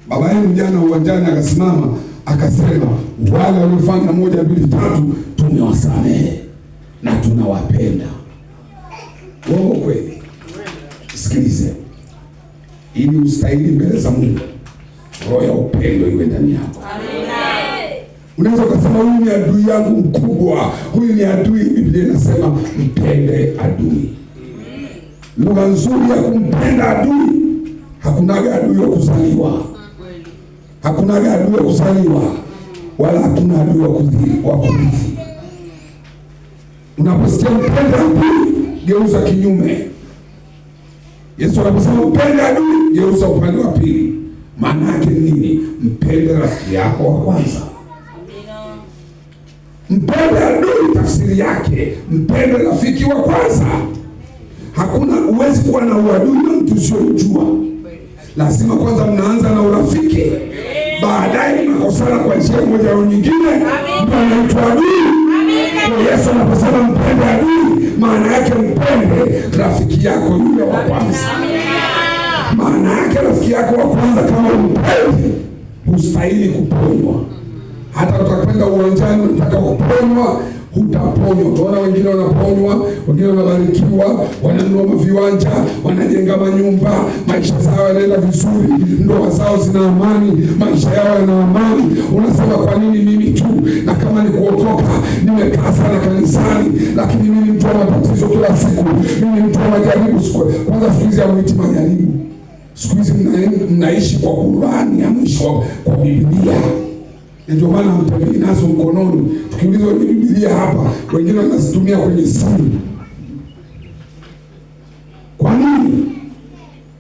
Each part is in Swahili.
Baba yenu jana uwanjani akasimama akasema, wale waliofanya 1, 2, 3 tumewasamehe na tunawapenda. Uongo kweli? Sikilize, ili ustahili mbele za Mungu, roho ya upendo iwe ndani yako. Amina. Unaweza ukasema, huyu ni adui yangu mkubwa, huyu ni adui. Biblia inasema mpende adui. Lugha nzuri ya kumpenda adui. Hakunaga adui wa kuzaliwa, hakunaga adui wa kuzaliwa, wala hakuna adui wa kurithi. Unaposikia mpende adui, geuza kinyume. Yesu anaposema mpende adui, geuza upande wa pili. Maana yake nini? Mpende rafiki yako wa kwanza. Mpende adui, tafsiri yake mpende rafiki wa kwanza. Hakuna, uwezi kuwa na uadui na mtu usiomjua. Lazima kwanza mnaanza na urafiki, baadaye mnakosana kwa njia moja au nyingine, ndio anaitwa adui. Kwa Yesu anaposema mpende adui, maana yake mpende rafiki yako yule wa kwanza. Maana yake rafiki yako wa kwanza kama umpendi, hustahili kuponywa. Hata utakwenda uwanjani unataka kuponywa, hutaponywa. Utaona wengine wanaponywa, wengine wanabarikiwa, wananunua viwanja, wanajenga manyumba, maisha zao yanaenda vizuri, ndoa zao zina amani, maisha yao yana amani. Unasema kwa nini mimi tu? Na kama ni kuokoka, nimekaa sana kanisani, lakini mimi mtu wa matatizo kila siku, mimi mtu wa majaribu. Kwanza siku hizi hamuiti majaribu, siku hizi mnaishi kwa Qur'ani, hamwishi kwa Biblia. Ndio maana mtembei nazo mkononi. Tukiulizwa ni Biblia hapa, wengine wanazitumia kwenye simu. Kwa nini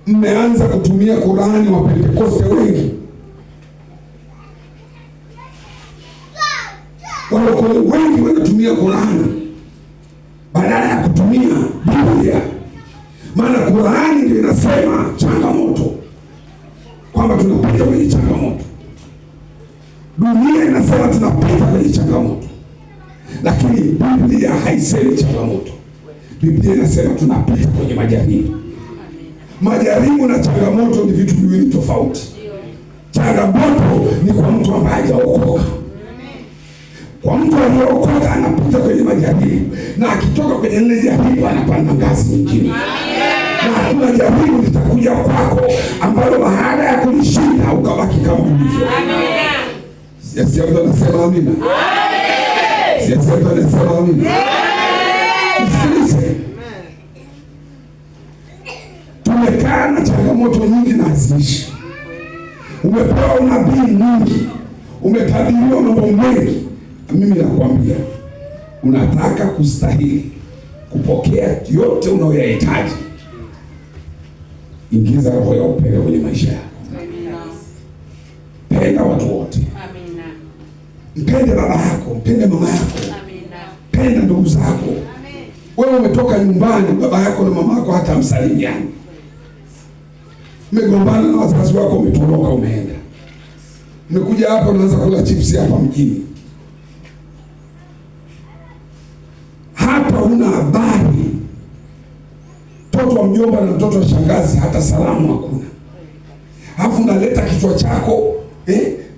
mmeanza kutumia Qur'ani wa Pentekoste wengi? Walokole wengi wanatumia Qur'ani badala ya kutumia Biblia. Maana Qur'ani ndio inasema changamoto, kwamba tunapita kwenye changamoto. Dunia inasema tunapita kwenye changamoto, lakini Biblia haisemi changamoto. Biblia inasema tunapita kwenye majaribu. Majaribu na changamoto ni vitu viwili tofauti. Changamoto ni kwa mtu ambaye hajaokoka. Kwa mtu aliyeokoka anapita kwenye majaribu, na akitoka kwenye ile jaribu anapanda ngazi nyingine. Na hakuna jaribu litakuja kwako ambalo baada ya kulishinda ukabaki kama ulivyo. Sisi hapa tunasema amina. Sisi hapa tunasema amina. Msikilize. Tumekaa na changamoto nyingi na haziishi. Umepewa unabii nyingi, umetabiriwa mambo mengi. Mimi nakwambia, unataka kustahili kupokea yote unayoyahitaji, ingiza roho ya upendo kwenye maisha yako. Penda watu wote. Amina. Mpende baba yako, mpende mama yako. Amina. Penda ndugu zako. Wewe umetoka nyumbani, baba yako na mama yako hata msalimiani. Umegombana na wazazi wako, umetoroka umeenda. Umekuja hapa unaanza kula chipsi hapa mjini. Hapa una habari. Mtoto wa mjomba na mtoto wa shangazi hata salamu hakuna. Alafu unaleta kichwa chako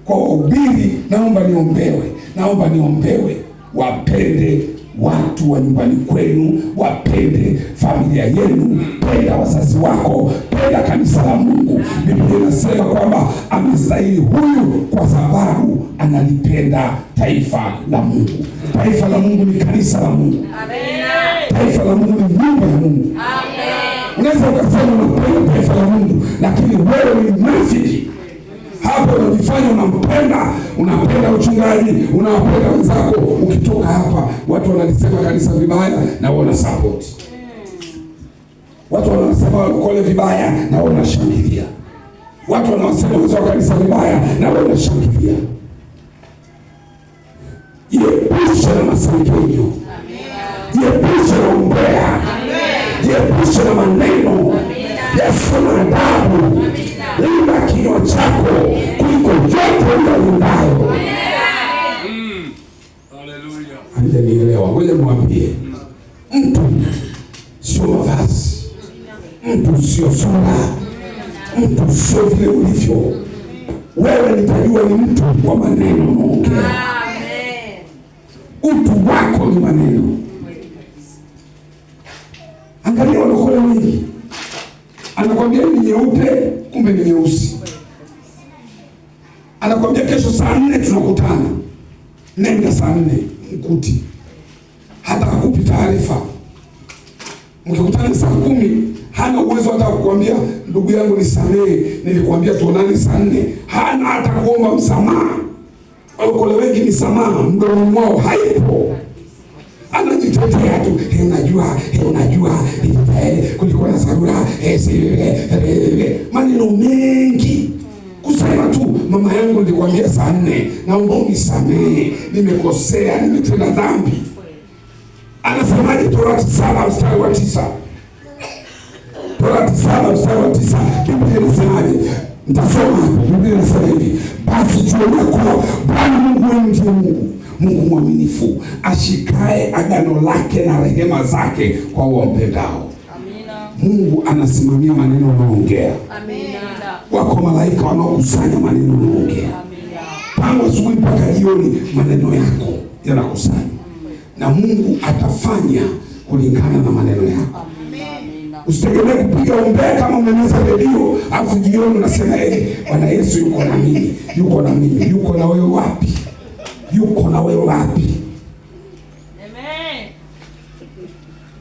kwa wahubiri, naomba niombewe. Wapende watu wa nyumbani kwenu, wapende familia yenu, penda wazazi wako, penda kanisa la Mungu. Biblia inasema kwamba amestahili huyu kwa sababu analipenda taifa la Mungu. Taifa la Mungu ni kanisa la Mungu. Amen. Taifa la Mungu ni nyumba ya Mungu. Amen. Unaweza ukasema unapenda taifa la Mungu, lakini wewe ni mnafiki. Hapo unajifanya unapenda uchungaji, unawapenda wenzako. Ukitoka hapa watu wanalisema kanisa vibaya na wana support. Watu wanasema walokole vibaya na wanashangilia. Watu wanasema wenzao kanisa vibaya na wanashangilia. Jiepushe na masengenyo. Jiepushe na umbea. Jiepushe na maneno yasiyo na adabu. Linda kinywa chako kuliko vyote unalindayo. Haleluya. Hamjanielewa? Ngoja niwaambie. Mtu sio mavazi, mtu sio sura, mtu sio vile ulivyo. wewe nitajua ni mtu wa maneno unaongea. Utu wako ni maneno. Angalia walokole wengi, anakwambia ni nyeupe, kumbe ni nyeusi. Anakwambia kesho saa 4 tunakutana, nenda saa 4 mkuti, hata hakupi taarifa. Mkikutana saa 10 hana uwezo hata kukuambia ndugu yangu nisamehe, nilikwambia tuonane saa 4. Hana hata kuomba msamaha. Walokole wengi ni samaha mdomo mwao haipo. Anajitetea tu, unajua kulikuwa na dharura, maneno mengi. Kusema tu mama yangu nilikwambia saa 4, naomba unisamehe, nimekosea, nimetenda dhambi. Anasemaje Torati 7 mstari wa 9? Torati 7 mstari wa 9, Biblia inasemaje? Nitasoma. Biblia inasema hivi: basi jueni ya kuwa Bwana Mungu wenu ndiye Mungu mwaminifu, ashikae agano lake na rehema zake kwa wampendao. Amina. Mungu anasimamia maneno unaongea. Amina. Wako malaika wanaokusanya maneno unaongea. Amina. Tangu asubuhi mpaka jioni maneno yako yanakusanya. Na Mungu atafanya kulingana na maneno yako. Usitegemee kupiga umbea kama umemeza redio, afu jioni unasema Bwana Yesu yuko na mimi. Yuko na mimi. Yuko na wewe wapi? Yuko na wewe wapi? Amen.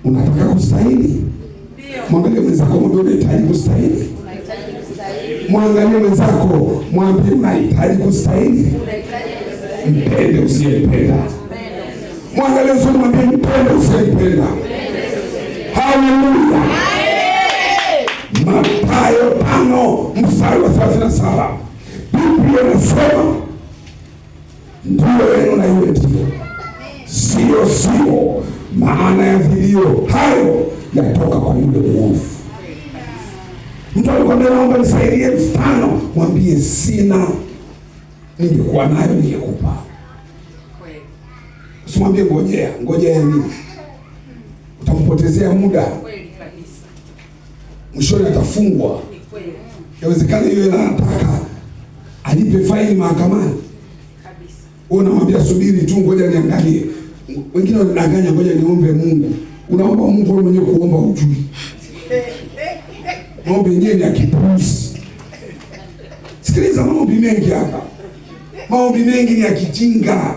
Unataka kustahili? Ndio. Mwangalie mwenzako, mwambie unahitaji kustahili. Unahitaji kustahili. Mwangalie mwenzako, mwambie unahitaji kustahili. Unahitaji kustahili. Mpende usiyempenda. Mwangalie usoni, mwambie mpende usiyempenda. Haleluya. Mathayo 5 mstari wa 37. Biblia inasema ndio wenu na iwe ndio, sio, maana ya vilio hayo yatoka kwa yule mwovu. Mtu alikwambia naomba nisaidie 5,000, mwambie sina, ningekuwa nayo ningekupa. Usimwambie ngojea nini? Utampotezea muda. Mwishoni atafungwa. Yawezekana hiyo anataka alipe faini mahakamani. Unamwambia subiri tu, ngoja niangalie. Wengine wanadanganya, ngoja niombe Mungu. Unaomba Mungu wewe mwenyewe kuomba ujui. Maombi yenyewe ni ya kipuzi. Sikiliza, maombi mengi hapa. Maombi mengi ni ya kijinga.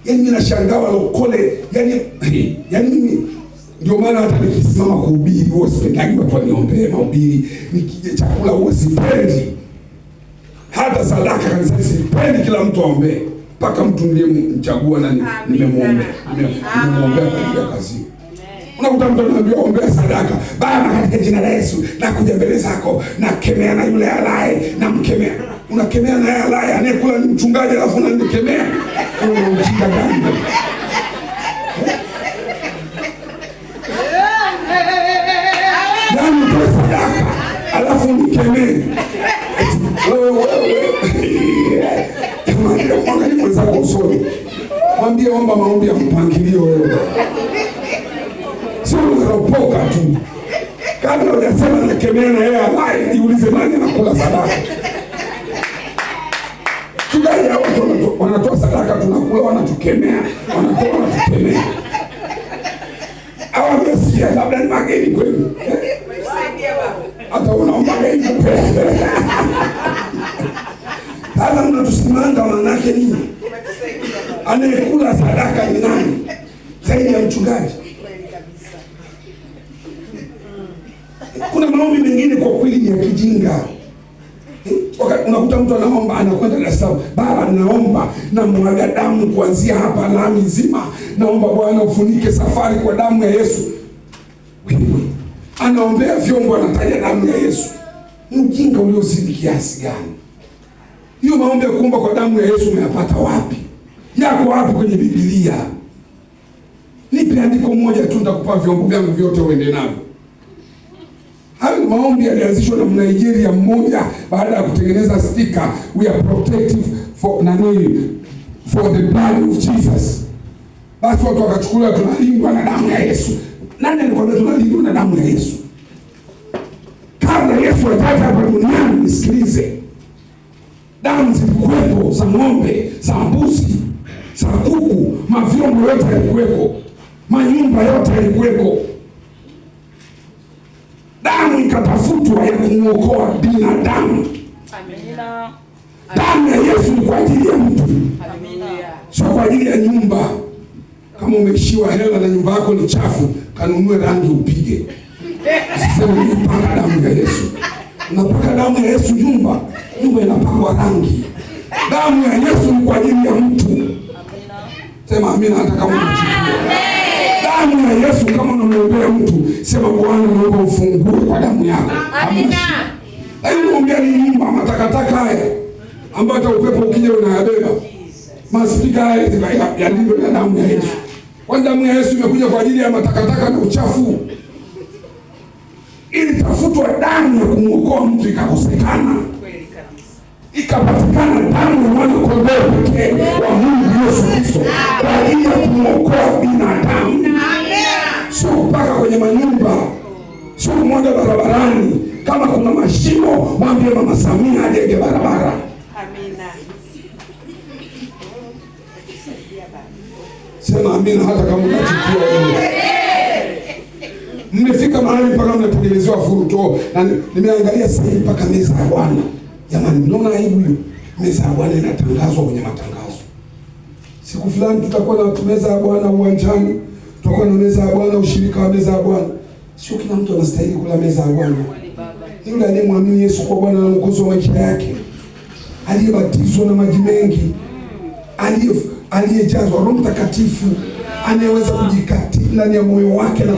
Yaani mimi nashangaa walokole, yaani mimi ndio maana hata nikisimama kuhubiri huwa sipendi watu waniombee mahubiri. Nikija chakula huwa sipendi. Hata sadaka kanisani sipendi kila mtu aombee. Mpaka mtu ndiye mchagua na nimemwombea. Nimemwombea kwa kazi. Unakuta mtu anaambia ombea sadaka. Baba, katika jina la Yesu nakuja mbele zako, nakemea na yule alaye, namkemea. Unakemea na yule alaye, anayekula ni mchungaji alafu unanikemea. Unamjinga gani? Yaani kwa sadaka alafu nikemee. Mwangalie mwenzako usoni, mwambie omba maombi ya mpangilio wewe. Sio unaropoka tu. Kabla hujasema nakemea na yeye alai, jiulize nani anakula sadaka. Kidai ya watu wanatoa sadaka, tunakula, wanatukemea, wanatukemea. Hawa mnasikia labda ni mageni kwenu. Hata unaomba geni kupea. Sasa mnatusimanga manake nini? Anayekula sadaka ni nani? Zaidi ya mchungaji. Kuna maombi mengine kwa kweli ni ya kijinga. Unakuta mtu anaomba, anakwenda Dar es Salaam, Baba naomba na mwaga damu kuanzia hapa lami nzima. Naomba Bwana ufunike safari kwa damu ya Yesu. Wewe anaombea vyombo, anataja damu ya Yesu. Mjinga uliozidi kiasi gani? Hiyo maombi ya kuomba kwa damu ya Yesu umeyapata wapi? Yako wapi kwenye Biblia? Nipe andiko moja tu nitakupa vyombo vyangu vyote uende navyo. Hayo ni maombi yalianzishwa na Mnigeria mmoja baada ya kutengeneza sticker, we are protective for the blood of Jesus. Basi watu wakachukulia tunalindwa na damu ya Yesu. Nani alikwambia tunalindwa na damu ya Yesu? Kabla Yesu ajaje hapa duniani, nisikilize. Damu zilikuwepo za ng'ombe, za mbuzi, za kuku, mavyombo yote yalikuwepo, manyumba yote yalikuwepo. Damu ikatafutwa ya kumwokoa binadamu. Amina. Damu ya Yesu ni kwa ajili ya mtu. Amina. Sio kwa ajili ya nyumba. Kama umeishiwa hela na nyumba yako ni chafu, kanunue rangi upige. Usiseme nipaka damu ya Yesu. Unapaka damu ya Yesu nyumba inapakwa rangi. Damu ya Yesu ni kwa ajili ya mtu. Amina. Sema amina hata kama unachukia. Damu ya Yesu kama unamwombea mtu, sema Bwana naomba ufungue kwa damu yako. Amina. Lakini unaombea ni nyumba, matakataka haya ambayo hata upepo ukija unayabeba. Maspika haya yalindwe na damu ya Yesu. Kwa damu ya Yesu imekuja kwa ajili ya matakataka na uchafu. Ili tafutwa damu ya kumwokoa mtu ikakosekana. Ikapatikana damu ya mwana kondoo pekee wa Mungu Yesu Kristo kwa ajili ya kumwokoa binadamu. Sio mpaka kwenye manyumba, sio mwaga barabarani. Kama kuna mashimo, mwambie Mama Samia ajenge barabara. Amina. Sema amina hata kama unachukia wewe. Mmefika mahali mpaka mnatengenezewa furuto, na nimeangalia sasa mpaka meza ya Bwana. Jamani, mnaona aibu hiyo? Meza ya Bwana inatangazwa kwenye matangazo. Siku fulani tutakuwa na meza ya Bwana uwanjani, tutakuwa na meza ya Bwana, ushirika wa meza ya Bwana. Sio kila mtu anastahili kula meza ya Bwana. Yule aliyemwamini Yesu kwa Bwana na Mwokozi wa maisha yake, aliyebatizwa na maji mengi, aliyejazwa Roho Mtakatifu, anayeweza kujikati ndani ya moyo wake na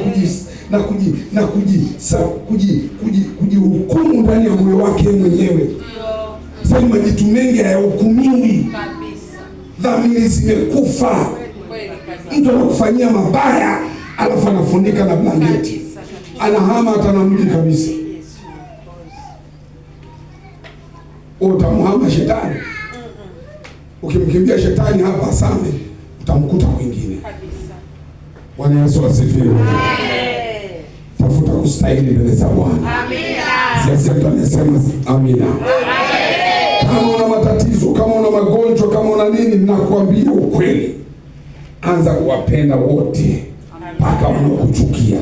kujihukumu ndani ya moyo wake mwenyewe. Sasa majitu mengi hayahukumiwi kabisa. Dhamiri zimekufa. Mtu anakufanyia mabaya alafu anafunika na blanketi, anahama hata na mji kabisa. Utamhama shetani. Ukimkimbia shetani hapa Same, utamkuta kwingine. Bwana Yesu asifiwe. Tafuta kustahili mbele za Bwana. Amina. Sisi tunasema amina. Kama una matatizo, kama una magonjwa, kama una nini, ninakuambia ukweli. Anza kuwapenda wote mpaka wanakuchukia.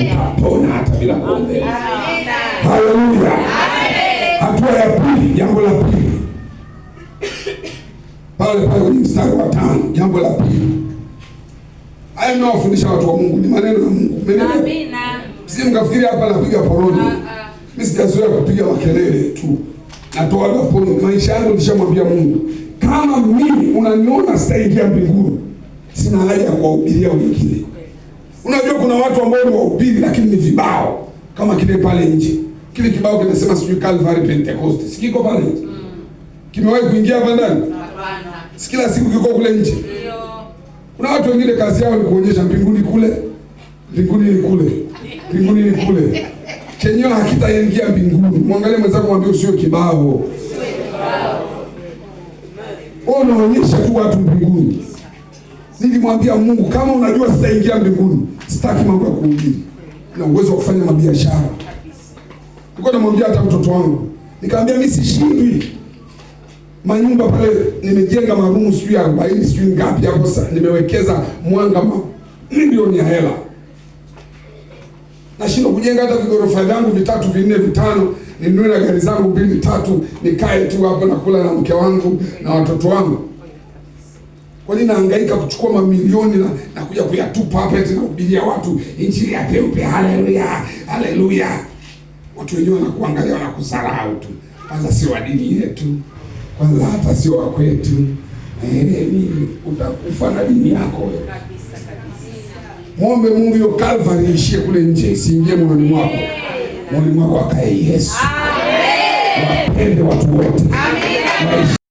Utapona hata bila kuombewa. Haleluya. Hatua ya pili, jambo la pili. Pale kwenye mstari wa 5, jambo la pili. Haya ninawafundisha watu wa Mungu, ni maneno ya Mungu. Amina. Sisi mkafikiri hapa napiga porojo. Mimi sijazoea kupiga makelele tu. Natoa porojo. Maisha yangu nishamwambia Mungu, kama mimi unaniona sitaingia mbinguni, sina haja ya kuwahubiria wengine. Unajua kuna watu ambao ni wahubiri lakini ni vibao. Kama kile pale nje. Kile kibao kinasema sijui Calvary Pentecost. Sikiko pale nje. Kimewahi kuingia hapa ndani? Hapana. Sikila siku kiko kule nje. Ndio. Kuna watu wengine kazi yao ni kuonyesha mbinguni kule. Mbinguni ni kule. Mbinguni ni kule. Chenyewe hakitaingia mbinguni. Muangalie mwenzako mwambie usio kibao. Unaonyesha tu watu mbinguni. Nilimwambia Mungu, kama unajua sitaingia mbinguni, sitaki mambo ya kuhubiri. Na uwezo wa kufanya mabiashara. Nilikuwa namwambia hata mtoto wangu. Nikamwambia mimi sishindwi. Manyumba pale nimejenga marumu sijui 40 sijui ngapi hapo sasa, nimewekeza mwanga milioni ya hela. Nashindwa kujenga hata vigorofa vyangu 3, 4, 5, ninunue na gari zangu 2, 3, nikae tu hapo na kula na mke wangu na watoto wangu. Kwa nini nahangaika kuchukua mamilioni na kuja kuyatupa hapa eti na kuhubiria watu injili ya peupe? Haleluya, haleluya. Watu wenyewe wanakuangalia wanakusahau tu. Kwanza sio wa dini yetu. Kwanza hata sio wa kwetu. Utakufa na dini yako wewe. Kabisa kabisa. Muombe Mungu hiyo Calvary ishie kule nje, isiingie moyoni mwako. Moyoni mwako akae Yesu. Amen. Wapende watu wote. Amen.